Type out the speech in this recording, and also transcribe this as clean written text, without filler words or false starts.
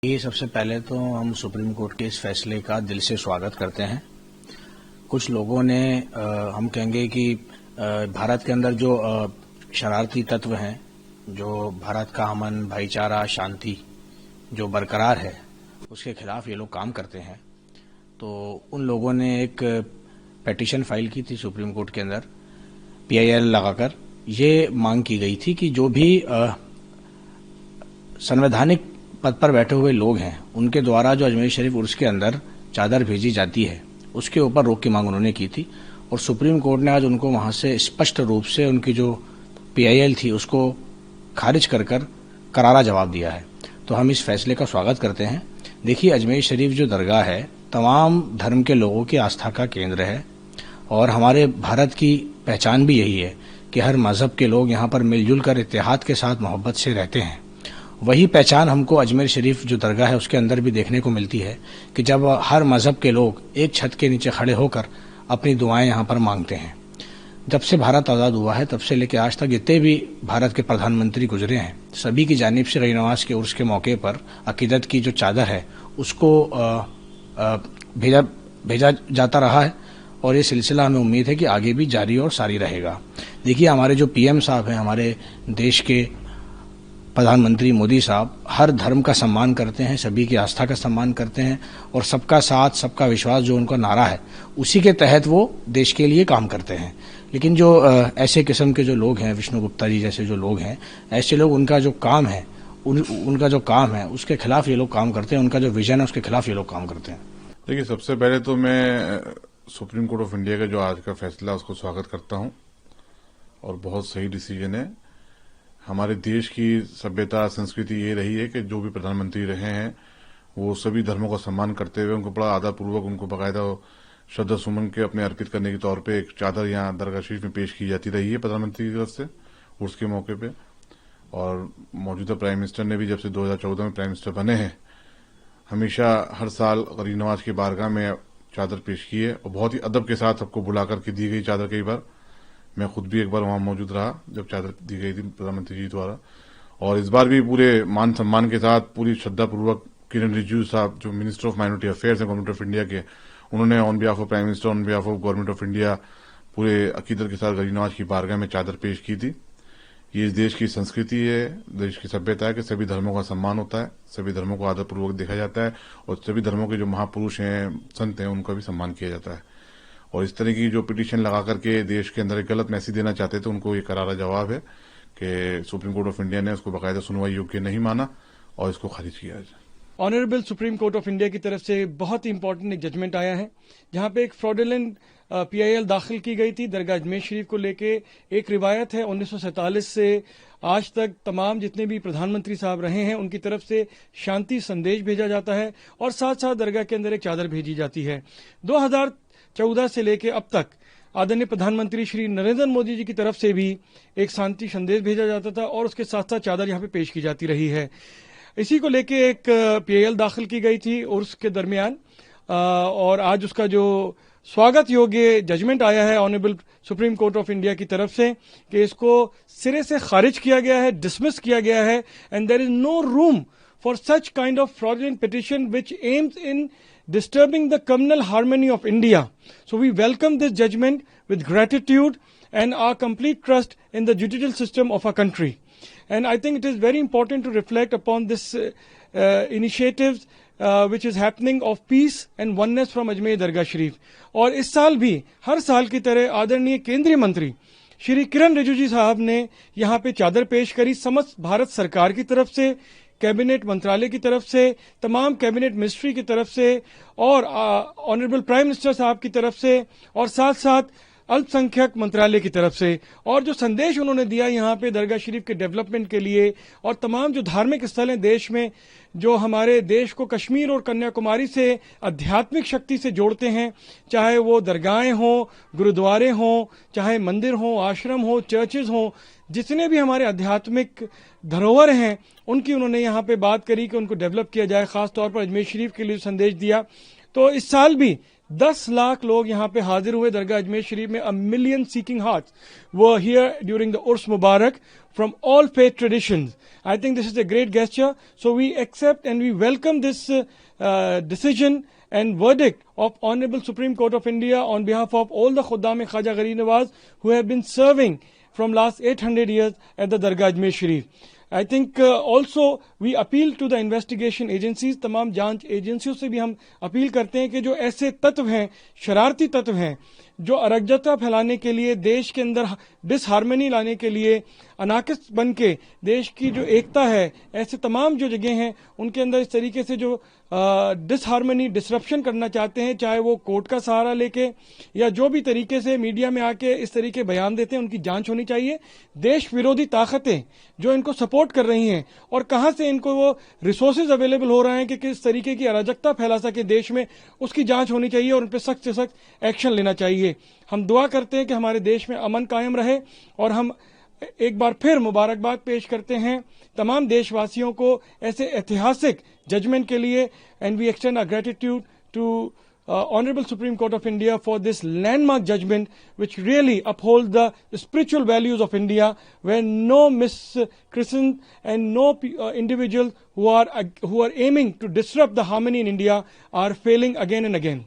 ये सबसे पहले तो हम सुप्रीम कोर्ट के इस फैसले का दिल से स्वागत करते हैं। कुछ लोगों ने हम कहेंगे कि भारत के अंदर जो शरारती तत्व हैं, जो भारत का अमन, भाईचारा, शांति जो बरकरार है, उसके खिलाफ ये लोग काम करते हैं। तो उन लोगों ने एक पिटीशन फाइल की थी सुप्रीम कोर्ट के अंदर, PIL लगाकर ये मांग की गई थी कि जो भी संवैधानिक पद पर बैठे हुए लोग हैं, उनके द्वारा जो अजमेर शरीफ उर्स के अंदर चादर भेजी जाती है, उसके ऊपर रोक की मांग उन्होंने की थी। और सुप्रीम कोर्ट ने आज उनको वहां से स्पष्ट रूप से उनकी जो PIL थी उसको खारिज कर करारा जवाब दिया है। तो हम इस फैसले का स्वागत करते हैं। देखिए, अजमेर शरीफ जो दरगाह है, तमाम धर्म के लोगों की आस्था का केंद्र है और हमारे भारत की पहचान भी यही है कि हर मजहब के लोग यहाँ पर मिलजुल कर इत्तेहाद के साथ मोहब्बत से रहते हैं। वही पहचान हमको अजमेर शरीफ जो दरगाह है उसके अंदर भी देखने को मिलती है कि जब हर मजहब के लोग एक छत के नीचे खड़े होकर अपनी दुआएं यहाँ पर मांगते हैं। जब से भारत आज़ाद हुआ है तब से लेकर आज तक जितने भी भारत के प्रधानमंत्री गुजरे हैं, सभी की जानिब से रही नवाज के उर्स के मौके पर अकीदत की जो चादर है उसको भेजा जाता रहा है और ये सिलसिला हमें उम्मीद है कि आगे भी जारी और सारी रहेगा। देखिए, हमारे जो PM साहब हैं, हमारे देश के प्रधानमंत्री मोदी साहब हर धर्म का सम्मान करते हैं, सभी की आस्था का सम्मान करते हैं और सबका साथ सबका विश्वास जो उनका नारा है, उसी के तहत वो देश के लिए काम करते हैं। लेकिन जो ऐसे किस्म के जो लोग हैं, विष्णु गुप्ता जी जैसे जो लोग हैं, ऐसे लोग उनका जो काम है उनका जो काम है उसके खिलाफ ये लोग काम करते हैं, उनका जो विजन है उसके खिलाफ ये लोग काम करते हैं। देखिए, सबसे पहले तो मैं सुप्रीम कोर्ट ऑफ इंडिया का जो आज का फैसला उसको स्वागत करता हूं और बहुत सही डिसीजन है। हमारे देश की सभ्यता संस्कृति ये रही है कि जो भी प्रधानमंत्री रहे हैं वो सभी धर्मों का सम्मान करते हुए उनको बड़ा आदर पूर्वक उनको बाकायदा श्रद्धा सुमन के अपने अर्पित करने के तौर पे एक चादर यहाँ दरगाह शरीफ में पेश की जाती रही है प्रधानमंत्री की तरफ से उर्स के मौके पे। और मौजूदा प्राइम मिनिस्टर ने भी जब से 2014 में प्राइम मिनिस्टर बने हैं हमेशा हर साल गरीब नवाज की बारगाह में चादर पेश की है और बहुत ही अदब के साथ सबको बुला करके दी गई चादर। कई बार मैं खुद भी एक बार वहां मौजूद रहा जब चादर दी गई थी प्रधानमंत्री जी द्वारा। और इस बार भी पूरे मान सम्मान के साथ पूरी श्रद्धा पूर्वक किरण रिजिजू साहब जो मिनिस्टर ऑफ माइनॉरिटी अफेयर्स हैं गवर्नमेंट ऑफ इंडिया के, उन्होंने on behalf of prime minister, on behalf of government of India पूरे अकीदत के साथ गरीब नवाज की बारगाह में चादर पेश की थी। ये इस देश की संस्कृति है, देश की सभ्यता है कि सभी धर्मों का सम्मान होता है, सभी धर्मों को आदर पूर्वक देखा जाता है और सभी धर्मों के जो महापुरुष हैं, संत हैं, उनका भी सम्मान किया जाता है। और इस तरह की जो पिटीशन लगा करके देश के अंदर एक गलत मैसेज देना चाहते थे, उनको ये करारा जवाब है कि सुप्रीम कोर्ट ऑफ इंडिया ने उसको बाकायदा सुनवाई योग्य नहीं माना और इसको खारिज किया है। Honourable supreme court of India की तरफ से बहुत ही इंपॉर्टेंट एक जजमेंट आया है जहां पे एक फ्रॉडुलेंट PIL दाखिल की गई थी दरगाह अजमेर शरीफ को लेके। एक रिवायत है 1947 से आज तक तमाम जितने भी प्रधानमंत्री साहब रहे हैं उनकी तरफ से शांति संदेश भेजा जाता है और साथ साथ दरगाह के अंदर एक चादर भेजी जाती है। 2014 से लेके अब तक आदरणीय प्रधानमंत्री श्री नरेंद्र मोदी जी की तरफ से भी एक शांति संदेश भेजा जाता था और उसके साथ साथ चादर यहाँ पे पेश की जाती रही है। इसी को लेके एक PIL दाखिल की गई थी उर्स के दरमियान और आज उसका जो स्वागत योग्य जजमेंट आया है honourable supreme court of India की तरफ से कि इसको सिरे से खारिज किया गया है, डिसमिस किया गया है and there is no room for such kind of fraudulent petition which aims in disturbing the communal harmony of India. So we welcome this judgment with gratitude and our complete trust in the judicial system of our country. And I think it is very important to reflect upon this initiatives which is happening of peace and oneness from Ajmer Dargah Sharif. और इस साल भी हर साल की तरह आदरणीय केंद्रीय मंत्री श्री किरण रिजिजू साहब ने यहाँ पे चादर पेश करी। समस्त भारत सरकार की तरफ से, कैबिनेट मंत्रालय की तरफ से, तमाम कैबिनेट मिनिस्ट्री की तरफ से और ऑनरेबल प्राइम मिनिस्टर साहब की तरफ से और साथ साथ अल्पसंख्यक मंत्रालय की तरफ से। और जो संदेश उन्होंने दिया यहाँ पे दरगाह शरीफ के डेवलपमेंट के लिए और तमाम जो धार्मिक स्थल हैं देश में जो हमारे देश को कश्मीर और कन्याकुमारी से आध्यात्मिक शक्ति से जोड़ते हैं, चाहे वो दरगाहें हों, गुरुद्वारे हों, चाहे मंदिर हों, आश्रम हो, चर्चेज हों, जितने भी हमारे आध्यात्मिक धरोहर हैं उनकी उन्होंने यहाँ पे बात करी कि उनको डेवलप किया जाए, खास तौर पर अजमेर शरीफ के लिए संदेश दिया। तो इस साल भी 10 लाख लोग यहाँ पे हाजिर हुए दरगाह अजमेर शरीफ में। A million seeking hearts were here during the Urs Mubarak from all faith traditions. I think this is a great gesture. So we accept and we welcome this decision and verdict of Honorable Supreme Court of India on behalf of all the Khuddam Khwaja Gharib Nawaz who have been serving from last 800 years at the Dargah Ajmer Sharif. I think also we appeal to the investigation agencies, तमाम जांच एजेंसियों से भी हम appeal करते हैं कि जो ऐसे तत्व हैं, शरारती तत्व हैं, जो अराजकता फैलाने के लिए, देश के अंदर डिसहार्मनी लाने के लिए, अनाकिस बन के देश की जो एकता है, ऐसे तमाम जो जगह हैं उनके अंदर इस तरीके से जो डिसहार्मनी, डिसरप्शन करना चाहते हैं, चाहे वो कोर्ट का सहारा लेके या जो भी तरीके से मीडिया में आके इस तरीके बयान देते हैं, उनकी जांच होनी चाहिए। देश विरोधी ताकतें जो इनको सपोर्ट कर रही हैं और कहां से इनको वो रिसोर्सेज अवेलेबल हो रहे हैं कि किस तरीके की अराजकता फैला सके देश में, उसकी जांच होनी चाहिए और उन पर सख्त से सख्त एक्शन लेना चाहिए। हम दुआ करते हैं कि हमारे देश में अमन कायम रहे और हम एक बार फिर मुबारकबाद पेश करते हैं तमाम देशवासियों को ऐसे ऐतिहासिक जजमेंट के लिए। And we extend our gratitude to Honorable Supreme Court of India for this landmark judgment which really upholds the spiritual values of India, where no miscreant and no individual who are aiming to disrupt the harmony in India are failing again and again.